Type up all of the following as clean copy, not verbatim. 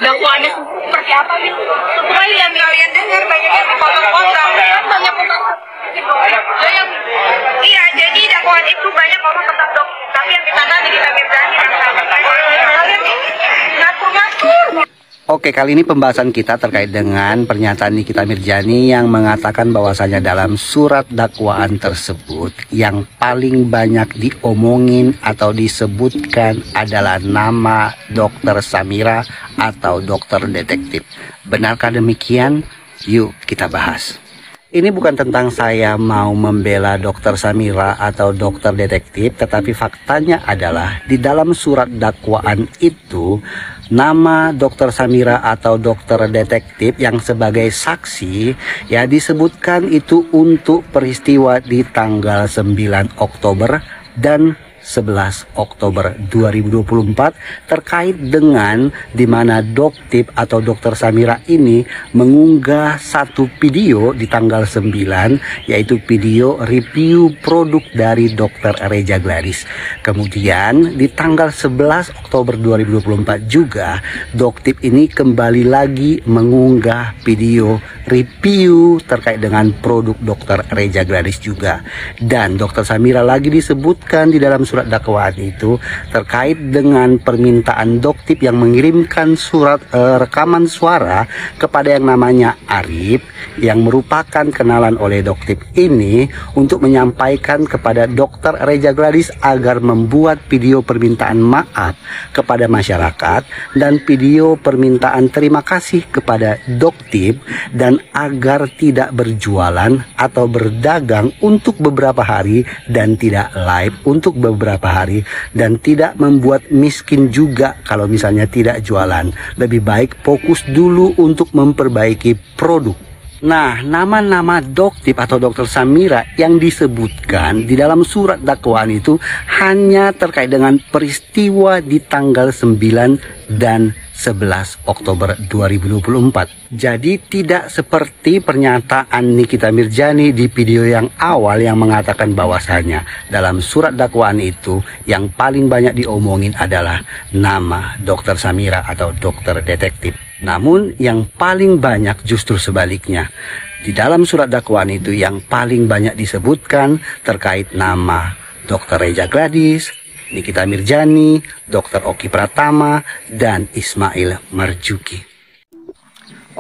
dakwaannya seperti apa gitu. Supaya yang kalian dengar banyaknya dipotong-potong, kan banyak potong. Yang iya, jadi dakwaan itu banyak ngomong tentang dokter, tapi yang ditangani Nikita Mirzani kalian ngatur-ngatur. Oke, kali ini pembahasan kita terkait dengan pernyataan Nikita Mirzani yang mengatakan bahwasanya dalam surat dakwaan tersebut yang paling banyak diomongin atau disebutkan adalah nama Dokter Samira atau dokter detektif. Benarkah demikian? Yuk kita bahas. Ini bukan tentang saya mau membela Dokter Samira atau dokter detektif, tetapi faktanya adalah di dalam surat dakwaan itu nama Dokter Samira atau dokter detektif yang sebagai saksi ya disebutkan itu untuk peristiwa di tanggal 9 Oktober dan 11 Oktober 2024 terkait dengan di mana Doktip atau Dokter Samira ini mengunggah satu video di tanggal 9, yaitu video review produk dari Dokter Reja Gladys. Kemudian di tanggal 11 Oktober 2024 juga Doktip ini kembali lagi mengunggah video review terkait dengan produk Dokter Reja Gladys juga. Dan Dokter Samira lagi disebutkan di dalam surat dakwaan itu terkait dengan permintaan Doktip yang mengirimkan surat rekaman suara kepada yang namanya Arif yang merupakan kenalan oleh Doktip ini untuk menyampaikan kepada Dokter Reja Gladys agar membuat video permintaan maaf kepada masyarakat dan video permintaan terima kasih kepada Doktip dan agar tidak berjualan atau berdagang untuk beberapa hari dan tidak live untuk beberapa hari dan tidak membuat miskin juga kalau misalnya tidak jualan. Lebih baik fokus dulu untuk memperbaiki produk. Nah, nama-nama Doktip atau Dokter Samira yang disebutkan di dalam surat dakwaan itu hanya terkait dengan peristiwa di tanggal 9 dan 11 Oktober 2024. Jadi tidak seperti pernyataan Nikita Mirzani di video yang awal yang mengatakan bahwasanya dalam surat dakwaan itu yang paling banyak diomongin adalah nama Dokter Samira atau dokter detektif. Namun yang paling banyak justru sebaliknya. Di dalam surat dakwaan itu yang paling banyak disebutkan terkait nama Dokter Reja Gladys, Nikita Mirzani, Dr. Oki Pratama, dan Ismail Marzuki.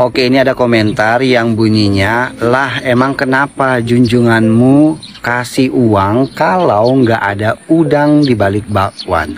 Oke, ini ada komentar yang bunyinya, lah emang kenapa junjunganmu kasih uang kalau nggak ada udang di balik bakwan?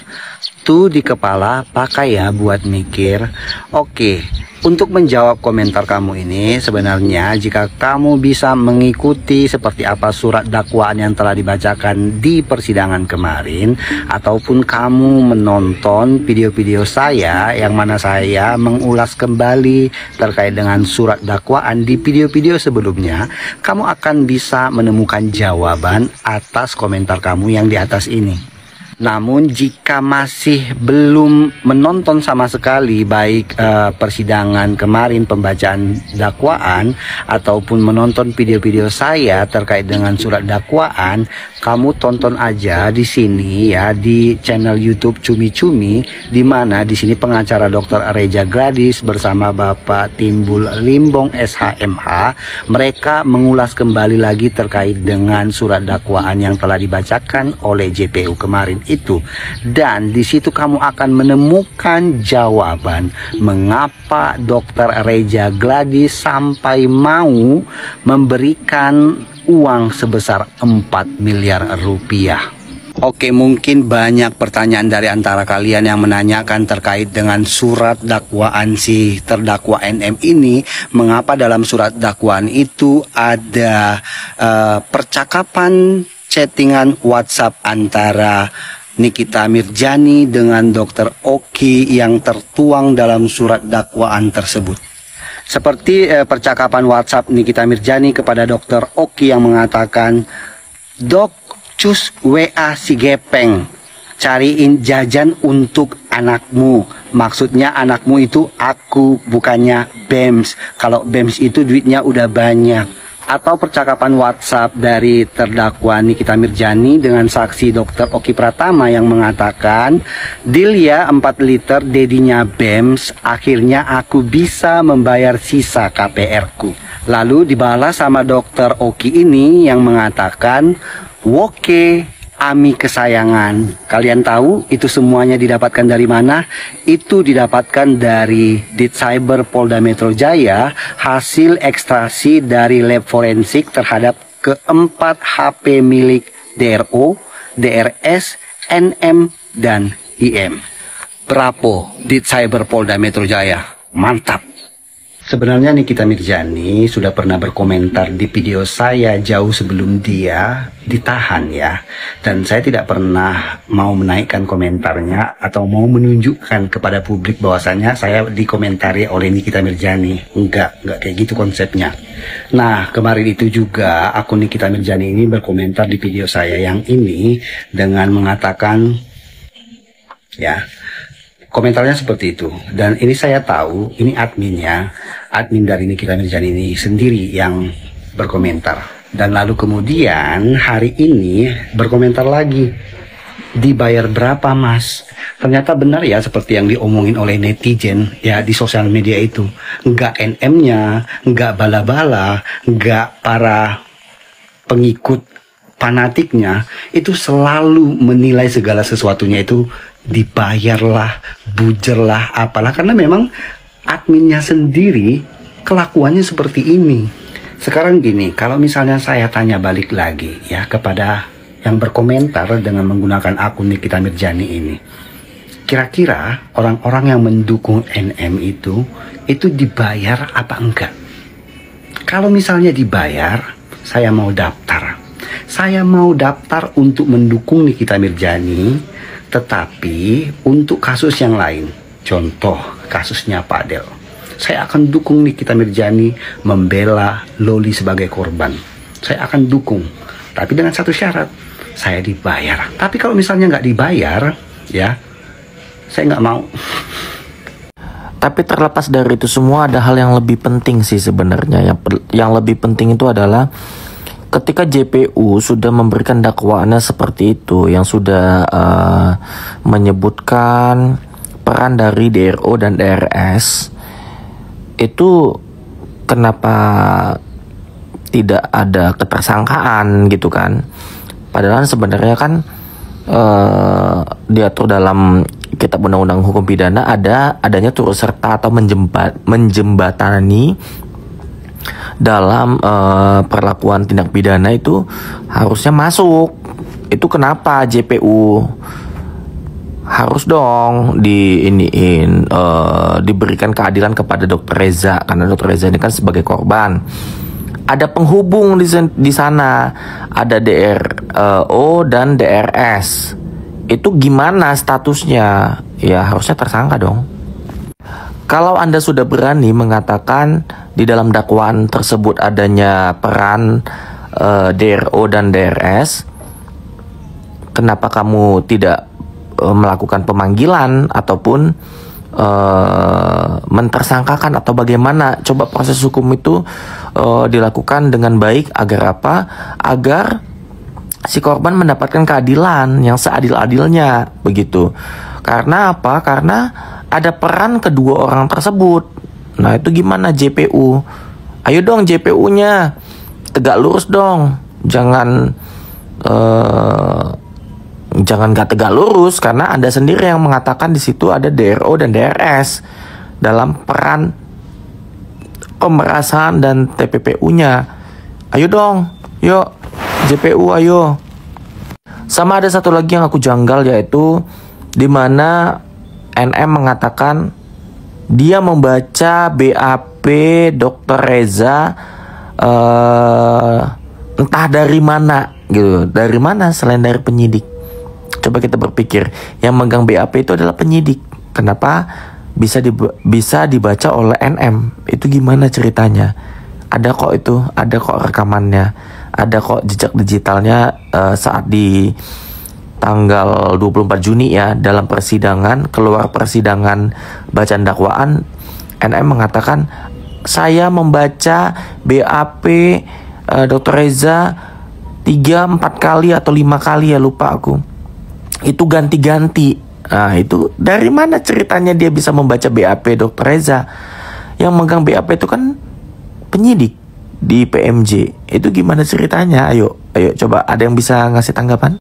Tuh di kepala pakai ya buat mikir. Oke, untuk menjawab komentar kamu ini, sebenarnya jika kamu bisa mengikuti seperti apa surat dakwaan yang telah dibacakan di persidangan kemarin, ataupun kamu menonton video-video saya yang mana saya mengulas kembali terkait dengan surat dakwaan di video-video sebelumnya, kamu akan bisa menemukan jawaban atas komentar kamu yang di atas ini. Namun jika masih belum menonton sama sekali baik persidangan kemarin, pembacaan dakwaan, ataupun menonton video-video saya terkait dengan surat dakwaan, kamu tonton aja di sini ya di channel YouTube Cumi Cumi, di mana di sini pengacara Dokter Reja Gladys bersama Bapak Timbul Limbong SHMH mereka mengulas kembali lagi terkait dengan surat dakwaan yang telah dibacakan oleh JPU kemarin itu. Dan di situ kamu akan menemukan jawaban mengapa Dokter Reja Gladys sampai mau memberikan uang sebesar 4 miliar rupiah. Oke, mungkin banyak pertanyaan dari antara kalian yang menanyakan terkait dengan surat dakwaan si terdakwa NM ini. Mengapa dalam surat dakwaan itu ada percakapan chattingan WhatsApp antara Nikita Mirzani dengan Dokter Oki yang tertuang dalam surat dakwaan tersebut. Seperti percakapan WhatsApp Nikita Mirzani kepada Dokter Oki yang mengatakan, "Dok, cus WA si Gepeng, cariin jajan untuk anakmu." Maksudnya anakmu itu aku, bukannya Bems. Kalau Bems itu duitnya udah banyak. atau percakapan WhatsApp dari terdakwa Nikita Mirjani dengan saksi Dr. Oki Pratama yang mengatakan, "Deal ya 4 liter dedinya BEMS, akhirnya aku bisa membayar sisa KPR-ku." Lalu dibalas sama Dr. Oki ini yang mengatakan, "Woke, Ami kesayangan." Kalian tahu itu semuanya didapatkan dari mana? Itu didapatkan dari Ditcyber Polda Metro Jaya, hasil ekstraksi dari lab forensik terhadap keempat HP milik DRO, DRS, NM, dan IM. Bravo Ditcyber Polda Metro Jaya, mantap. Sebenarnya Nikita Mirjani sudah pernah berkomentar di video saya jauh sebelum dia ditahan ya. Dan saya tidak pernah mau menaikkan komentarnya atau mau menunjukkan kepada publik bahwasanya saya dikomentari oleh Nikita Mirjani. Enggak kayak gitu konsepnya. Nah, kemarin itu juga akun Nikita Mirjani ini berkomentar di video saya yang ini dengan mengatakan ya, komentarnya seperti itu. Dan ini saya tahu, ini admin dari Nikita Mirjani ini sendiri yang berkomentar. Dan lalu kemudian hari ini berkomentar lagi, "Dibayar berapa mas?" Ternyata benar ya seperti yang diomongin oleh netizen ya di sosial media itu. Nggak NM-nya, nggak bala-bala, nggak para pengikut fanatiknya, itu selalu menilai segala sesuatunya itu dibayarlah, bujerlah, apalah, karena memang adminnya sendiri kelakuannya seperti ini. Sekarang gini, kalau misalnya saya tanya balik lagi ya kepada yang berkomentar dengan menggunakan akun Nikita Mirjani ini, kira-kira orang-orang yang mendukung NM itu dibayar apa enggak? Kalau misalnya dibayar, saya mau daftar. Saya mau daftar untuk mendukung Nikita Mirjani, tetapi untuk kasus yang lain, contoh kasusnya Pak Del, saya akan dukung Nikita Mirjani membela Loli sebagai korban. Saya akan dukung, tapi dengan satu syarat, saya dibayar. Tapi kalau misalnya nggak dibayar, ya saya nggak mau. Tapi terlepas dari itu semua, ada hal yang lebih penting sih sebenarnya. Yang lebih penting itu adalah ketika JPU sudah memberikan dakwaannya seperti itu, yang sudah menyebutkan peran dari DRO dan DRS, itu kenapa tidak ada ketersangkaan gitu kan? Padahal sebenarnya kan diatur dalam Kitab Undang-Undang Hukum Pidana adanya turut serta atau menjembatani dalam perlakuan tindak pidana itu harusnya masuk. Itu kenapa JPU harus dong diberikan keadilan kepada Dr. Reza, karena Dr. Reza ini kan sebagai korban. Ada penghubung di sana, ada DRO dan DRS. Itu gimana statusnya? Ya harusnya tersangka dong. Kalau Anda sudah berani mengatakan di dalam dakwaan tersebut adanya peran DRO dan DRS, kenapa kamu tidak melakukan pemanggilan ataupun mentersangkakan atau bagaimana? Coba proses hukum itu dilakukan dengan baik agar apa? Agar si korban mendapatkan keadilan yang seadil-adilnya begitu. Karena apa? Karena ada peran kedua orang tersebut. Nah itu gimana JPU? Ayo dong JPU-nya tegak lurus dong. Jangan gak tegak lurus, karena Anda sendiri yang mengatakan di situ ada DRO dan DRS dalam peran pemerasan dan TPPU-nya. Ayo dong, yuk JPU ayo. Sama ada satu lagi yang aku janggal, yaitu di mana NM mengatakan dia membaca BAP Dr. Reza entah dari mana gitu. Dari mana selain dari penyidik? Coba kita berpikir, yang megang BAP itu adalah penyidik. Kenapa bisa dibaca oleh NM? Itu gimana ceritanya? Ada kok itu, ada kok rekamannya, ada kok jejak digitalnya saat di tanggal 24 Juni ya, dalam persidangan, keluar persidangan bacaan dakwaan, NM mengatakan saya membaca BAP Dokter Reza 3-4 kali atau 5 kali ya, lupa aku. Itu ganti-ganti. Nah itu dari mana ceritanya dia bisa membaca BAP Dokter Reza? Yang megang BAP itu kan penyidik di PMJ. Itu gimana ceritanya? Ayo coba ada yang bisa ngasih tanggapan?